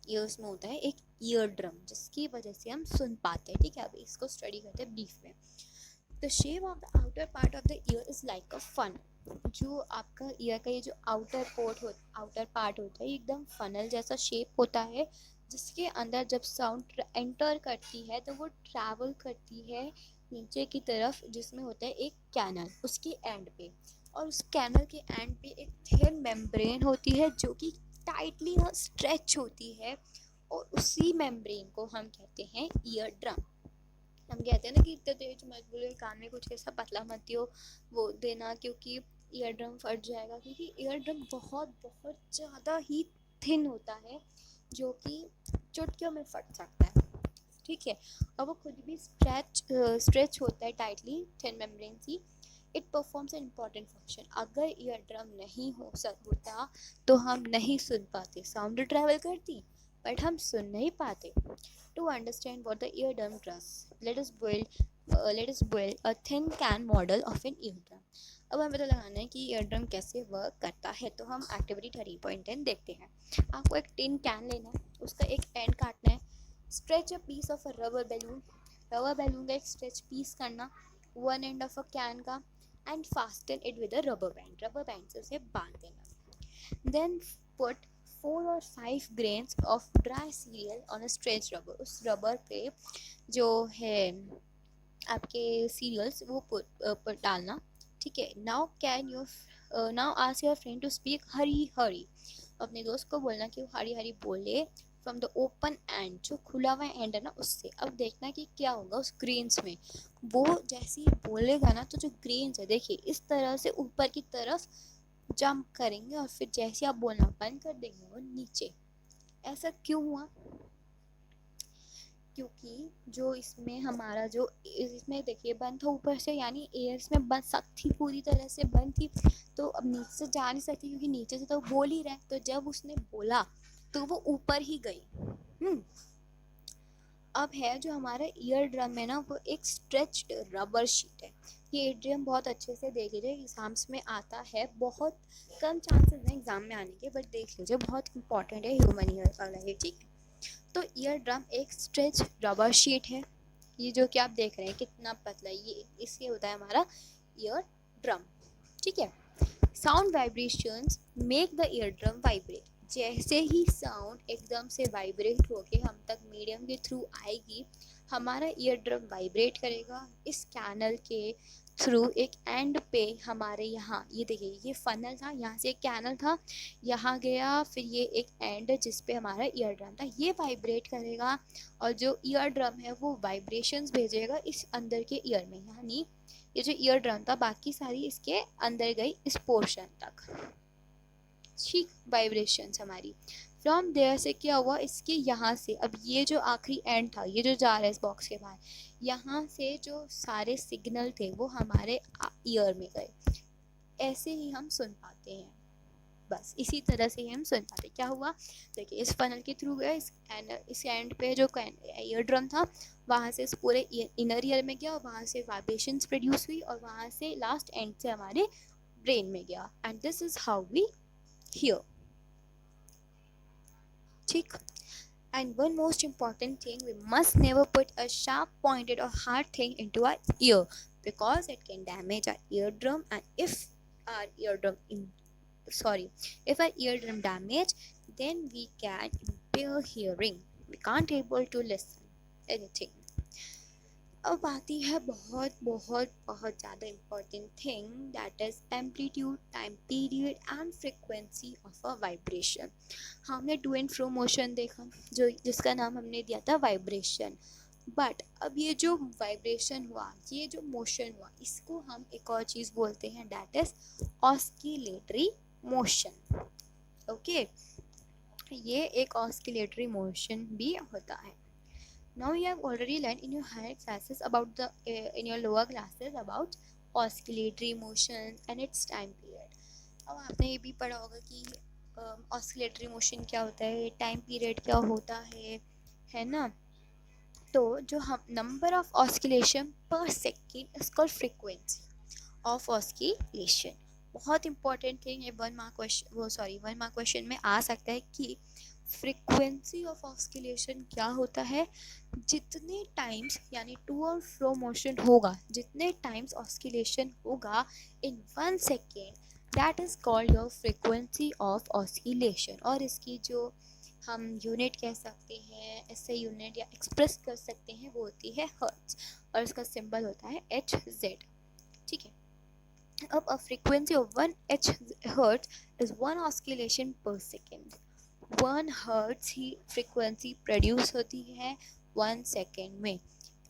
ईयर्स में होता है एक ईयर ड्रम, जिसकी वजह से हम सुन पाते हैं। ठीक है, अभी इसको स्टडी करते हैं ब्रीफ में। The shape of the outer part of the ear is like a fun. जो आपका ईयर का ये जो आउटर पार्ट होता है, एकदम फनल जैसा शेप होता है, जिसके अंदर जब साउंड एंटर करती है तो वो ट्रैवल करती है नीचे की तरफ, जिसमें होता है एक कैनल उसके एंड पे, और उस कैनल के एंड पे एक थिन मेम्ब्रेन होती है जो कि टाइटली स्ट्रेच होती है, और उसी मेम्ब्रेन को हम कहते हैं ईयर ड्रम। हम कहते हैं ना कि इतने तेज मत बोलो, कान में कुछ ऐसा पतला मत दियो वो देना, क्योंकि ईयर ड्रम फट जाएगा, क्योंकि ईयर ड्रम बहुत बहुत ज़्यादा ही थिन होता है, जो कि चुटकियों में फट सकता है। ठीक है, और वो खुद भी स्ट्रेच होता है टाइटली, थिन मेम्ब्रेन सी। It performs an important function. अगर ईयर ड्रम नहीं होता तो हम नहीं सुन पाते, साउंड ट्रैवल करती बट हम सुन नहीं पाते। To understand what the eardrum does, let us build a thin can model of an eardrum. अब हमें पता लगाना है कि ईयरड्रम कैसे वर्क करता है, तो हम एक्टिविटी 3.10 देखते हैं। आपको एक टिन कैन लेना है, उसका एक एंड काटना है, stretch a piece of a rubber balloon का एक स्ट्रेच पीस करना one end of a can का, and fasten it with a rubber band से उसे बांध देना। Then put 4 or 5 grains of dry cereal on a stretched rubber। उस rubber पे जो है आपके सीरियल्स वो पुट डालना। ठीक है, now ask your friend to speak Hari Hari. अपने दोस्त को बोलना कि वो हरी हरी बोले फ्रॉम द ओपन एंड, जो खुला हुआ एंड है ना उससे। अब देखना कि क्या होगा उस ग्रेन्स में, वो जैसे ही बोलेगा ना तो जो ग्रेन्स है देखिए इस तरह से ऊपर की तरफ जंप करेंगे, और फिर जैसे आप बोलना बंद कर देंगे वो नीचे। ऐसा क्यों हुआ? क्योंकि जो इसमें हमारा जो इसमें देखिए बंद था ऊपर से, यानी एयर्स में बंद थी, पूरी तरह से बंद थी, तो अब नीचे से जा नहीं सकती क्योंकि नीचे से तो बोल ही रहा है। तो जब उसने बोला तो वो ऊपर ही गई। अब है जो हमारा ईयर ड्रम है ना, वो एक स्ट्रेच्ड रबर शीट है। ये एड्रियम बहुत अच्छे से देख लीजिए, एग्जाम्स में आता है, बहुत कम चांसेस हैं एग्जाम में आने के, बट देख लीजिए बहुत इंपॉर्टेंट है ह्यूमन ईयर वाला ये। ठीक है, तो ईयर ड्रम एक स्ट्रेच रबर शीट है। ये जो कि आप देख रहे हैं कितना पतला, ये इससे होता है हमारा ईयर ड्रम। ठीक है, sound vibrations make the ear drum vibrate. जैसे ही साउंड एकदम से वाइब्रेट होके हम तक मीडियम के थ्रू आएगी, हमारा ईयर ड्रम वाइब्रेट करेगा इस कैनल के थ्रू एक एंड पे। हमारे यहाँ ये देखिए, ये फनल था, यहाँ से एक कैनल था, यहाँ गया, फिर ये एक एंड जिस पे हमारा ईयर ड्रम था, ये वाइब्रेट करेगा, और जो ईयर ड्रम है वो वाइब्रेशंस भेजेगा इस अंदर के ईयर में। यानी ये जो ईयर ड्रम था बाकी सारी इसके अंदर गई इस पोर्शन तक। ठीक, वाइब्रेशंस हमारी फ्रॉम देयर से क्या हुआ, इसके यहाँ से, अब ये जो आखिरी एंड था, ये जो जा रहा है इस बॉक्स के बाहर, यहाँ से जो सारे सिग्नल थे वो हमारे ईयर में गए। ऐसे ही हम सुन पाते हैं, बस इसी तरह से ही हम सुन पाते। क्या हुआ देखिए, इस फनल के थ्रू गया इस एंड पे जो ईयर ड्रम था, वहाँ से इस पूरे इनर ईयर में गया, और वहाँ से वाइब्रेशंस प्रोड्यूस हुई, और वहाँ से लास्ट एंड से हमारे ब्रेन में गया, and this is how we hear. ठीक, and one most important thing, we must never put a sharp pointed or hard thing into our ear, because it can damage our eardrum, and our eardrum if our eardrum damage, then we can impair hearing, we can't able to listen anything। अब आती है बहुत बहुत बहुत ज़्यादा important thing, that is amplitude, time period and frequency of a vibration. हमने to and fro motion देखा, जो जिसका नाम हमने दिया था वाइब्रेशन। बट अब ये जो वाइब्रेशन हुआ, ये जो मोशन हुआ, इसको हम एक और चीज़ बोलते हैं, that is oscillatory motion. Okay, ये एक ऑस्किलेटरी मोशन भी होता है। Now you have already learned in your higher classes about the in your lower classes about oscillatory motion and its time period. अब आपने ये भी पढ़ा होगा कि oscillatory motion क्या होता है, टाइम पीरियड क्या होता है ना। तो जो हम नंबर ऑफ ऑस्किलेशन पर second is called frequency of oscillation. बहुत इंपॉर्टेंट थिंग है, 1 मार्क क्वेश्चन में आ सकता है कि फ्रीक्वेंसी ऑफ ऑस्किलेशन क्या होता है। जितने टाइम्स यानी टू और फ्रो मोशन होगा, जितने टाइम्स ऑस्किलेशन होगा इन 1 second, that is called your frequency of oscillation. और इसकी जो हम यूनिट कह सकते हैं, ऐसे यूनिट या एक्सप्रेस कर सकते हैं, वो होती है हर्ट्ज और इसका सिंबल होता है HZ। ठीक है, अब a frequency of 1 hertz is 1 oscillation per second। 1 hertz he frequency produce होती है 1 second में।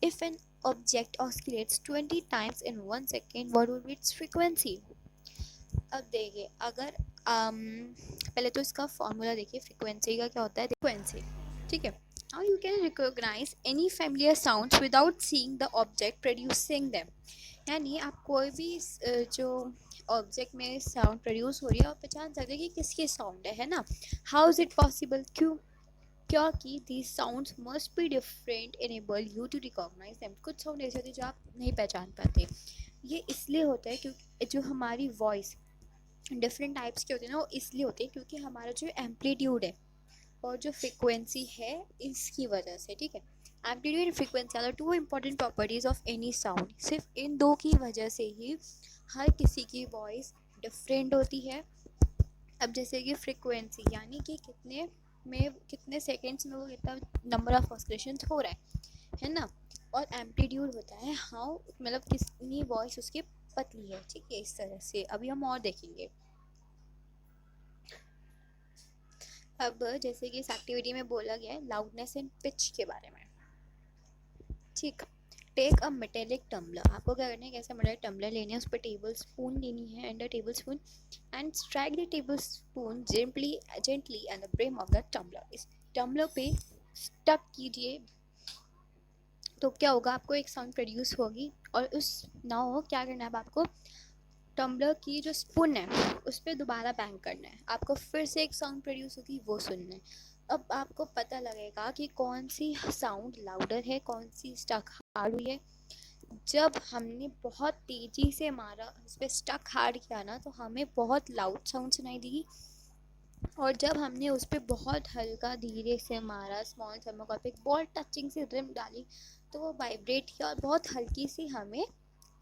If an object oscillates 20 times in 1 second, what would be its frequency? अब देखिए, अगर पहले तो इसका फॉर्मूला देखिए, फ्रीक्वेंसी का क्या होता है, फ्रीक्वेंसी। ठीक है, how you can recognize any familiar sounds without seeing the object producing them। यानी आप कोई भी जो ऑब्जेक्ट में साउंड प्रोड्यूस हो रही है, आप पहचान सकते हैं कि किसकी साउंड है ना। हाउ इज़ इट पॉसिबल, क्योंकि these sounds must be different enable you to recognise them. कुछ साउंड ऐसे होते हैं जो आप नहीं पहचान पाते। ये इसलिए होता है क्योंकि जो हमारी वॉइस डिफरेंट टाइप्स के होते हैं ना, वो इसलिए होते हैं क्योंकि हमारा जो एम्पलीट्यूड है और जो फ्रिक्वेंसी है, इसकी वजह से। ठीक है, amplitude and frequency are two important properties of any sound. सिर्फ इन दो की वजह से ही हर किसी की वॉइस डिफरेंट होती है। अब जैसे कि फ्रीक्वेंसी यानी कि कितने सेकेंड्स में वो कितना नंबर ऑफ ऑस्किलेशंस हो रहा है ना। और एम्पलीट्यूड होता है हाउ, मतलब कितनी वॉइस उसकी पतली है। ठीक है, इस तरह से अभी हम और देखेंगे। अब जैसे कि इस एक्टिविटी में बोला गया है लाउडनेस एंड पिच के बारे में। ठीक, टेक अ मेटेलिक टम्बलर। आपको क्या करना है, कैसे मेटेलिक टम्बलर लेनी है, उस पर टेबल स्पून लेनी है and a table spoon and strike the table spoon gently and the brim of the tumbler. इस टम्बलर पे स्टक कीजिए, तो क्या होगा, आपको एक साउंड प्रोड्यूस होगी। और उस नाउ क्या करना है, अब आपको टम्बलर की जो स्पून है उस पर दोबारा बैंग करना है, आपको फिर से एक साउंड प्रोड्यूस होगी, वो सुनना है। अब आपको पता लगेगा कि कौन सी साउंड लाउडर है, कौन सी स्टक हार्ड हुई है। जब हमने बहुत तेज़ी से मारा, उस पर स्टक हार्ड किया ना, तो हमें बहुत लाउड साउंड सुनाई दी। और जब हमने उस पर बहुत हल्का धीरे से मारा, स्मॉल थर्मोकॉल पे बॉल टचिंग से रिम डाली, तो वो वाइब्रेट किया और बहुत हल्की सी हमें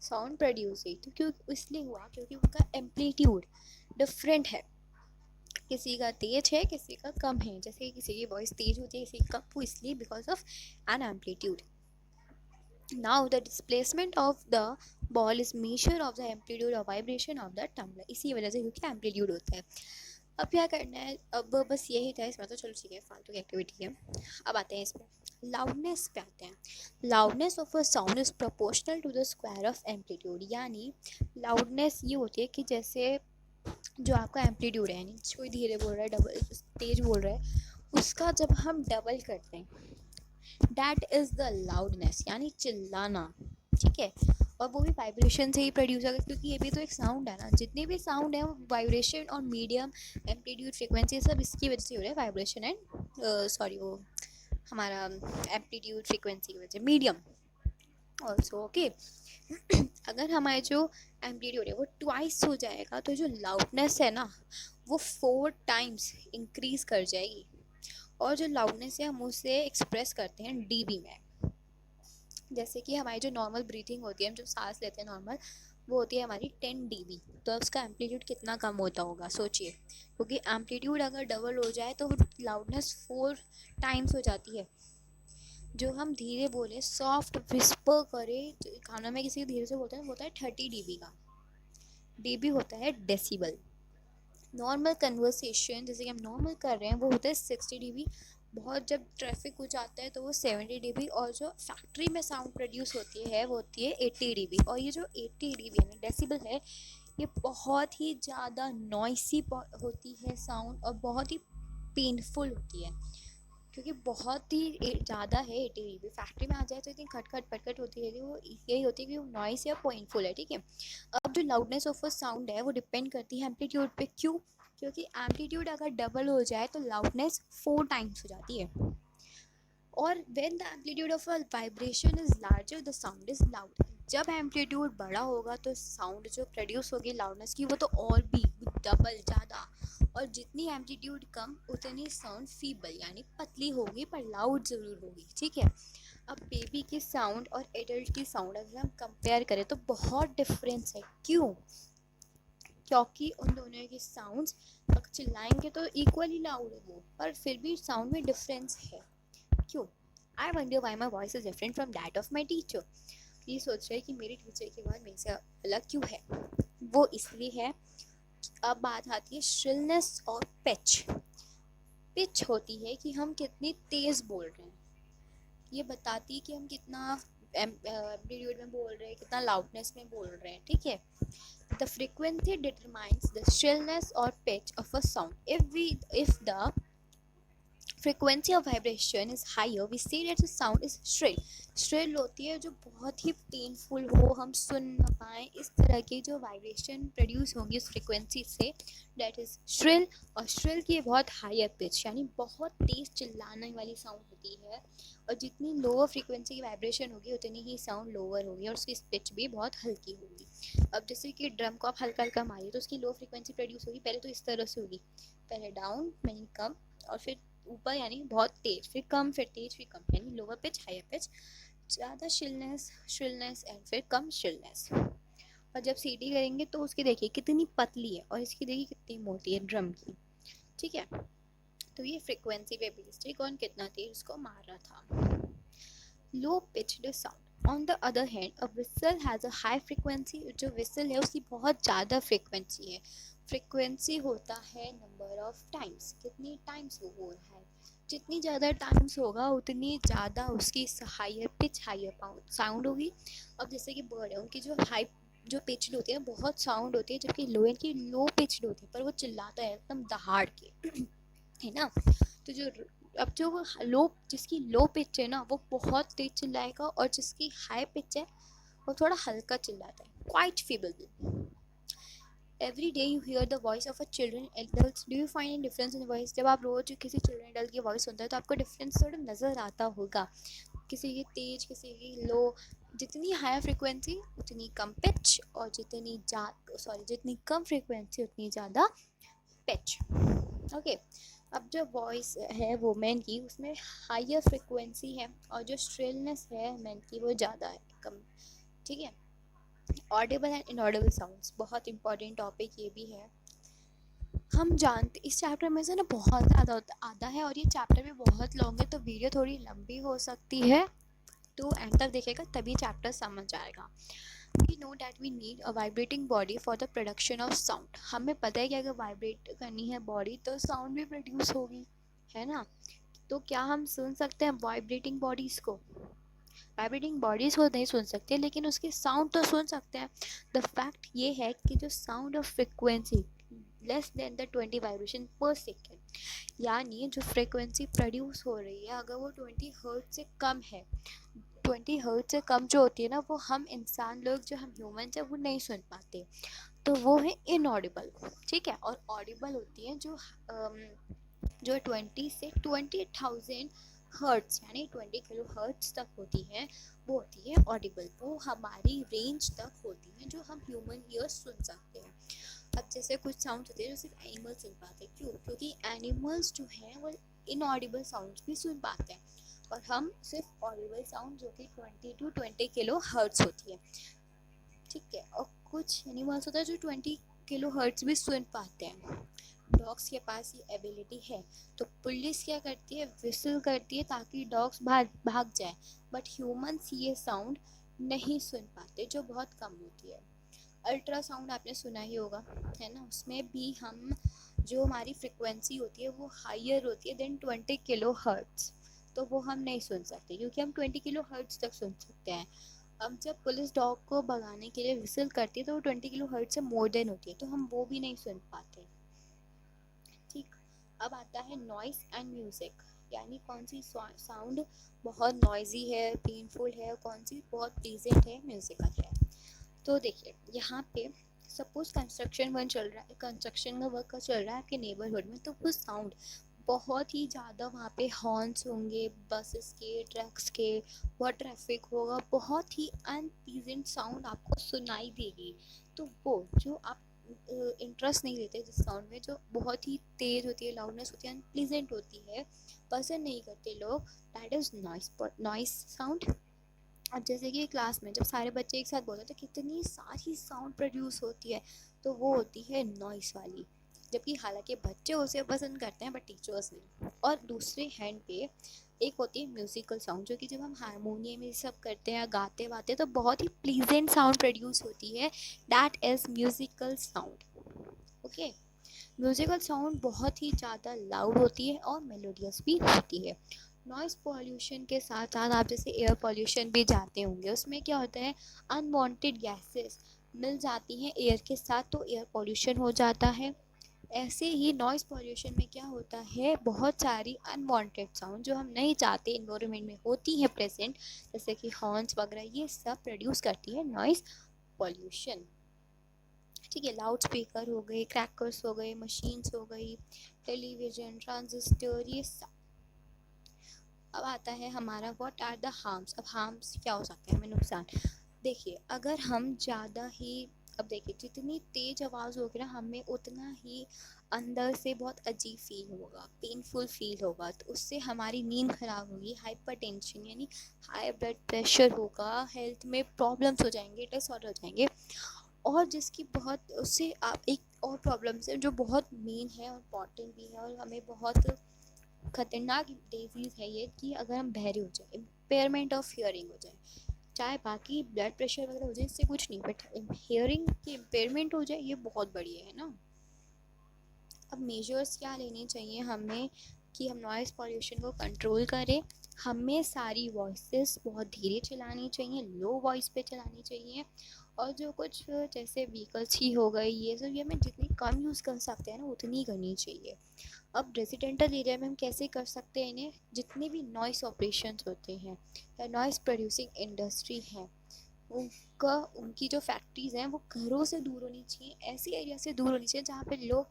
साउंड प्रोड्यूस हुई। तो क्यों इसलिए हुआ, क्योंकि उनका एम्पलीट्यूड डिफरेंट है, किसी का तेज है, किसी का कम है। जैसे कि किसी की वॉइस तेज होती है, किसी की कम, वो इसलिए because of an amplitude. Now the displacement of the ball is measure of the amplitude of vibration of the tumbler. इसी वजह से, क्योंकि एम्पलीट्यूड होता है। अब क्या करना है, अब बस यही था इसमें, तो चलो ठीक है, फालतू की एक्टिविटी है। अब आते हैं इस पर, लाउडनेस पे आते हैं। Loudness of a sound is proportional to the square of amplitude. यानी लाउडनेस ये होती है कि जैसे जो आपका एम्पलीट्यूड है, यानी कोई धीरे बोल रहा है, डबल तेज बोल रहा है, उसका जब हम डबल करते हैं, दैट इज़ द लाउडनेस, यानी चिल्लाना। ठीक है, और वो भी वाइब्रेशन से ही प्रोड्यूस होगा, क्योंकि ये भी तो एक साउंड है ना। जितने भी साउंड है वो वाइब्रेशन और मीडियम एम्पलीट्यूड फ्रीक्वेंसी सब इसकी वजह से हो रहा है, वाइब्रेशन एंड वो हमारा एम्पलीट्यूड फ्रीक्वेंसी की वजह से, मीडियम ऑल्सो। ओके, अगर हमारे जो एम्पलीट्यूड है वो ट्वाइस हो जाएगा, तो जो लाउडनेस है ना, वो 4 टाइम्स इंक्रीज कर जाएगी। और जो लाउडनेस है हम उसे एक्सप्रेस करते हैं डीबी में। जैसे कि हमारी जो नॉर्मल ब्रीथिंग होती है, हम जो सांस लेते हैं नॉर्मल, वो होती है हमारी 10 dB। तो उसका एम्पलीट्यूड कितना कम होता होगा, सोचिए। क्योंकि एम्पलीट्यूड अगर डबल हो जाए तो लाउडनेस 4 टाइम्स हो जाती है। जो हम धीरे बोले, सॉफ्ट विस्पर करें, खाना में किसी धीरे से बोलते हैं, वो होता है 30 dB का। dB होता है डेसिबल। नॉर्मल कन्वर्सेशन जैसे कि हम नॉर्मल कर रहे हैं, वो होता है 60 dB। बहुत जब ट्रैफिक हो जाता है तो वो 70 dB। और जो फैक्ट्री में साउंड प्रोड्यूस होती है वो होती है 80 dB। और ये जो 80 dB यानी डेसिबल है, ये बहुत ही ज़्यादा नॉइसी होती है साउंड, और बहुत ही पेनफुल होती है, क्योंकि बहुत ही ज़्यादा है 80 dB। फैक्ट्री में आ जाए तो इतनी खटखट पटखट होती रहती है, वो यही होती है कि वो नॉइस या पेनफुल है, ठीक है। अब जो लाउडनेस ऑफ अ साउंड है वो डिपेंड करती है एम्पलीट्यूड पे। क्यों? क्योंकि एम्पलीट्यूड अगर डबल हो जाए तो लाउडनेस 4 टाइम्स हो जाती है, और when the amplitude of a vibration is larger the sound is loud. जब एम्पलीट्यूड बड़ा होगा तो साउंड जो प्रोड्यूस होगी लाउडनेस की वो तो और भी डबल ज़्यादा, और जितनी एम्पलीट्यूड कम उतनी साउंड फीबल यानी पतली होगी पर लाउड ज़रूर होगी, ठीक है। अब बेबी की साउंड और एडल्ट की साउंड अगर हम कंपेयर करें तो बहुत डिफरेंस है। क्यों? क्योंकि उन दोनों की साउंड्स चिल्लाएंगे तो इक्वली लाउड है वो, पर फिर भी साउंड में डिफरेंस है। क्यों? I wonder why my voice is different from that of my teacher. ये सोच रहे हैं कि मेरी टीचर की आवाज़ मेरे से अलग क्यों है। वो इसलिए है। अब बात आती है श्रिलनेस और पिच। पिच होती है कि हम कितनी तेज़ बोल रहे हैं, ये बताती है कि हम कितना एम्पलीट्यूड में बोल रहे हैं, कितना लाउडनेस में बोल रहे हैं, ठीक है। The frequency determines the shrillness or pitch of a sound. If the frequency of vibration is higher we say that the sound is shrill। shrill होती है जो बहुत ही पेनफुल हो, हम सुन ना पाए, इस तरह की जो वाइब्रेशन प्रोड्यूस होंगी उस फ्रिक्वेंसी से, दैट इज shrill। और shrill की बहुत हायर पिच यानी बहुत तेज चिल्लाने वाली साउंड होती है, और जितनी लोअर फ्रिक्वेंसी की वाइब्रेशन होगी उतनी ही साउंड लोअर होगी और उसकी पिच भी बहुत हल्की होगी। अब जैसे कि ड्रम को आप हल्का हल्का मारिए तो उसकी लो फ्रिक्वेंसी प्रोड्यूस होगी, पहले तो इस तरह से होगी, पहले डाउन यानी कम, और फिर ऊपर यानी बहुत तेज, फिर कम, फिर तेज, फिर कम, यानी लोअर पिच हायर पिच, ज़्यादा श्रिलनेस एंड फिर कम श्रिलनेस। और जब सीटी करेंगे तो उसकी देखिए कितनी पतली है और इसकी देखिए कितनी मोटी है ड्रम की, ठीक है। तो ये फ्रिक्वेंसी पे बेस्ड है कौन कितना तेज उसको मार रहा था। Low pitched sound on the other hand a whistle has a high frequency. जो विसल है उसकी बहुत ज़्यादा फ्रिक्वेंसी है। फ्रिक्वेंसी होता है नंबर ऑफ टाइम्स, कितनी टाइम्स वो हो रहा है, जितनी ज़्यादा टाइम्स होगा उतनी ज़्यादा उसकी हायर पिच हायर साउंड होगी। अब जैसे कि बर्ड है उनकी जो हाई जो पिच्ड होती है बहुत साउंड होती है, जबकि लोअर की लो पिच्ड होती है पर वो चिल्लाता है एकदम दहाड़ के है ना। तो जो अब जो लो जिसकी लो पिच है ना वो बहुत तेज चिल्लाएगा, और जिसकी हाई पिच है वो थोड़ा हल्का चिल्लाता है, quite feeble. Every day you hear the voice of a children adult, do you find in difference in voice. जब आप रोज किसी चिल्ड्रन एडल्ट की वॉइस सुनते हैं तो आपको डिफरेंस थोड़ा नज़र आता होगा, किसी की तेज किसी की लो। जितनी हाई फ्रिक्वेंसी उतनी कम पिच, और जितनी कम फ्रिक्वेंसी उतनी ज़्यादा पिच, ओके। अब जो वॉइस है वुमेन की उसमें हायर फ्रिक्वेंसी है, और जो श्रिलनेस है मैन की वो ज़्यादा है कम, ठीक है। ऑडिबल एंड इनऑडिबल साउंड्स बहुत इंपॉर्टेंट टॉपिक ये भी है। हम जानते इस चैप्टर में से ना बहुत ज़्यादा आता है, और ये चैप्टर भी बहुत लॉन्ग है तो वीडियो थोड़ी लंबी हो सकती है, तो एंड तक देखेगा तभी चैप्टर समझ आएगा। We know that we need a vibrating body for the production of sound. हमें पता है कि अगर वाइब्रेट करनी है बॉडी तो साउंड भी प्रोड्यूस होगी, है ना। तो क्या हम सुन सकते हैं वाइब्रेटिंग बॉडीज़ को? वाइब्रेटिंग बॉडीज़ को नहीं सुन सकते लेकिन उसकी साउंड तो सुन सकते हैं। द फैक्ट ये है कि जो sound of frequency less than the 20 vibration पर सेकेंड, यानी जो फ्रिक्वेंसी प्रोड्यूस हो रही है अगर वो 20 हर्ट्ज से कम है, 20 हर्ट्ज से कम जो होती है ना वो हम इंसान लोग जो हम ह्यूमंस हैं वो नहीं सुन पाते, तो वो है इनऑडिबल, ठीक है। और ऑडिबल होती है जो 20 से 20,000 हर्ट्ज यानी 20 किलो हर्ट्ज तक होती है, वो होती है ऑडिबल, वो हमारी रेंज तक होती है जो हम ह्यूमन ईयर्स सुन सकते हैं। अब जैसे कुछ साउंड होते हैं जो सिर्फ एनिमल्स सुन पाते हैं, क्यों? क्योंकि एनिमल्स जो हैं वो इनऑडिबल साउंड्स भी सुन पाते हैं, और हम सिर्फ ऑडिबल साउंड जो कि 20 किलो हर्ट्ज होती है, ठीक है। और कुछ एनिमल्स होता है जो 20 किलो हर्ट्ज भी सुन पाते हैं। डॉग्स के पास ये एबिलिटी है, तो पुलिस क्या करती है विसल करती है ताकि डॉग्स भाग जाए, बट ह्यूमंस ये साउंड नहीं सुन पाते जो बहुत कम होती है। अल्ट्रासाउंड आपने सुना ही होगा, है ना। उसमें भी हम जो हमारी फ्रिक्वेंसी होती है वो हायर होती है देन 20 किलो हर्ट्ज, तो वो हम नहीं सुन सकते क्योंकि हम 20 किलो हर्ट्ज तक सुन सकते हैं। अब जब पुलिस डॉग को भगाने के लिए विसल करती है तो वो 20 किलो हर्ट्ज से मोर देन होती है, तो हम वो भी नहीं सुन पाते। ठीक। अब आता है नॉइस एंड म्यूजिक, यानी कौन सी साउंड बहुत नॉइजी है, पेनफुल है, और कौन सी बहुत प्लीजेंट है, म्यूजिकल है। तो देखिए यहाँ पे सपोज कंस्ट्रक्शन का वर्क चल रहा है आपके नेबरहुड में, तो वो साउंड बहुत ही ज़्यादा, वहाँ पे हॉर्न्स होंगे बसेस के, ट्रक्स के, बहुत ट्रैफिक होगा, बहुत ही अनप्लीजेंट साउंड आपको सुनाई देगी। तो वो जो आप इंटरेस्ट नहीं लेते जिस साउंड में, जो बहुत ही तेज़ होती है, लाउडनेस होती है, अनप्लीजेंट होती है, पसंद नहीं करते लोग, दैट इज़ नॉइस साउंड। अब जैसे कि क्लास में जब सारे बच्चे एक साथ बोलते हैं तो कितनी सारी साउंड प्रोड्यूस होती है, तो वो होती है नॉइस वाली। जबकि हालांकि बच्चे उसे पसंद करते हैं बट टीचर्स नहीं। और दूसरे हैंड पे एक होती है म्यूजिकल साउंड, जो कि जब हम हारमोनियम में सब करते हैं, गाते वाते, तो बहुत ही प्लीजेंट साउंड प्रोड्यूस होती है, that is musical sound. Okay. Musical sound बहुत ही ज़्यादा लाउड होती है और मेलोडियस भी होती है। नॉइज़ पॉल्यूशन के साथ साथ आप जैसे एयर पॉल्यूशन भी जाते होंगे, उसमें क्या होता है, अनवांटेड गैसेस मिल जाती हैं एयर के साथ, तो एयर पॉल्यूशन हो जाता है। ऐसे ही नॉइज़ पॉल्यूशन में क्या होता है, बहुत सारी अनवांटेड साउंड जो हम नहीं चाहते इन्वायरमेंट में होती है प्रेजेंट, जैसे कि हॉर्न्स वगैरह, ये सब प्रोड्यूस करती है नॉइज़ पॉल्यूशन। ठीक है, लाउड स्पीकर हो गए, क्रैकर्स हो गए, मशीन्स हो गई, टेलीविज़न, ट्रांजिस्टर, ये सब। अब आता है हमारा व्हाट आर द हार्म्स। अब हार्म्स क्या हो सकते हैं, हमें नुकसान। देखिए अगर हम ज़्यादा ही, अब देखिए जितनी तेज़ आवाज़ होगी ना, हमें उतना ही अंदर से बहुत अजीब फील होगा, पेनफुल फील होगा, तो उससे हमारी नींद ख़राब होगी, हाइपरटेंशन यानी हाई ब्लड प्रेशर होगा, हेल्थ में प्रॉब्लम्स हो जाएंगे, डिसऑर्डर हो जाएंगे। और जिसकी बहुत, उससे आप एक और प्रॉब्लम्स है जो बहुत मेन है और इम्पॉर्टेंट भी है, और हमें बहुत खतरनाक डिजीज़ है ये, कि अगर हम बहरे हो जाए, इम्पेयरमेंट ऑफ हियरिंग हो जाए, चाहे बाकी ब्लड प्रेशर वगैरह हो जाए, इससे कुछ नहीं, बट हियरिंग की इम्पेयरमेंट हो जाए, ये बहुत बड़ी है ना। अब मेजर्स क्या लेने चाहिए हमें कि हम नॉइज़ पॉल्यूशन को कंट्रोल करें। हमें सारी वॉइसेस बहुत धीरे चलानी चाहिए, लो वॉइस पे चलानी चाहिए, और जो कुछ जैसे व्हीकल्स ही हो गई, ये सब, ये हमें जितनी कम यूज़ कर सकते हैं ना उतनी करनी चाहिए। अब रेजिडेंटल एरिया में हम कैसे कर सकते हैं इन्हें, जितने भी नॉइस ऑपरेशंस होते हैं या नॉइस प्रोड्यूसिंग इंडस्ट्री हैं, उनका, उनकी जो फैक्ट्रीज़ हैं वो घरों से दूर होनी चाहिए, ऐसी एरिया से दूर होनी चाहिए जहाँ पे लोग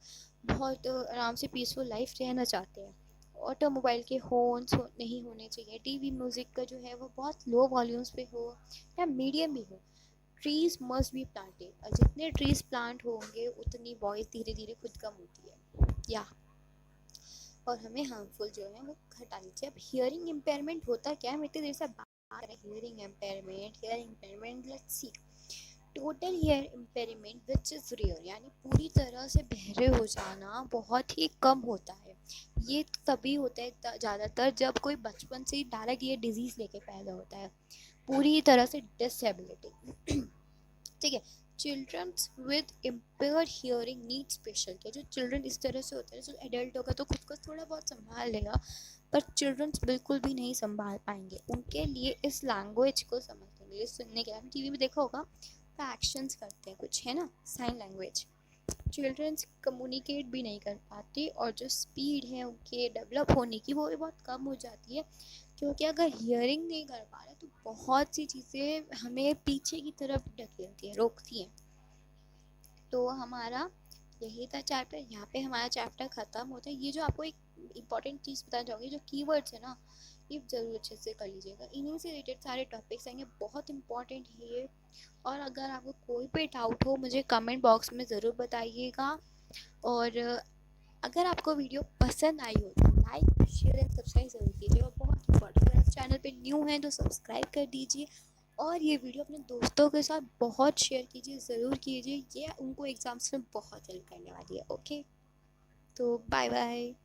बहुत आराम से पीसफुल लाइफ रहना चाहते हैं। ऑटोमोबाइल के हॉर्न्स नहीं होने चाहिए, टीवी म्यूज़िक का जो है वो बहुत लो वॉल्यूम्स पे हो या मीडियम भी हो। ट्रीज़ मस्ट बी प्लांटेड, और जितने ट्रीज़ प्लांट होंगे उतनी वॉइस धीरे धीरे खुद कम होती है, या और हमें हार्मफुल जो है वो घटानी चाहिए। अब हियरिंग इम्पेयरमेंट होता क्या है, मैं इतनी देर से बात कर रही हूँ, hearing impairment, let's see. Total hear impairment which is rare, यानी पूरी तरह से बहरे हो जाना बहुत ही कम होता है। ये तभी होता है ज़्यादातर जब कोई बचपन से ही डायरेक्ट ये डिजीज़ लेके पैदा होता है, पूरी तरह से डिसेबिलिटी। ठीक है। Childrens with impaired hearing need special care. जो चिल्ड्रन इस तरह से होते हैं, जो एडल्ट होगा तो खुद को थोड़ा बहुत संभाल लेगा, पर चिल्ड्रंस बिल्कुल भी नहीं संभाल पाएंगे, उनके लिए इस लैंग्वेज को समझने के लिए, सुनने के लिए, आपने टीवी में देखा होगा तो एक्शंस करते हैं कुछ, है ना, साइन लैंग्वेज। चिल्ड्रंस कम्युनिकेट भी नहीं कर पाते, और जो स्पीड है उनके डेवलप होने की वो भी बहुत कम हो जाती है, क्योंकि अगर हियरिंग नहीं कर पा रहे तो बहुत सी चीज़ें हमें पीछे की तरफ ढकेलती हैं, रोकती हैं। तो हमारा यही था चैप्टर, यहाँ पे हमारा चैप्टर ख़त्म होता है। ये जो आपको एक इम्पॉर्टेंट चीज़ बताना चाहूँगी, जो कीवर्ड्स है ना, ये ज़रूर अच्छे से कर लीजिएगा, इन्हीं से रिलेटेड सारे टॉपिक्स आएंगे, बहुत इंपॉर्टेंट है ये। और अगर आपको कोई भी डाउट हो मुझे कमेंट बॉक्स में ज़रूर बताइएगा। और अगर आपको वीडियो पसंद आई हो तो लाइक, शेयर एंड सब्सक्राइब ज़रूर कीजिएगा, बहुत इंपॉर्टेंट। अगर आप चैनल पे न्यू हैं तो सब्सक्राइब कर दीजिए, और ये वीडियो अपने दोस्तों के साथ बहुत शेयर कीजिए, ज़रूर कीजिए, ये उनको एग्ज़ाम्स में बहुत हेल्प करने वाली है। ओके, तो बाय बाय।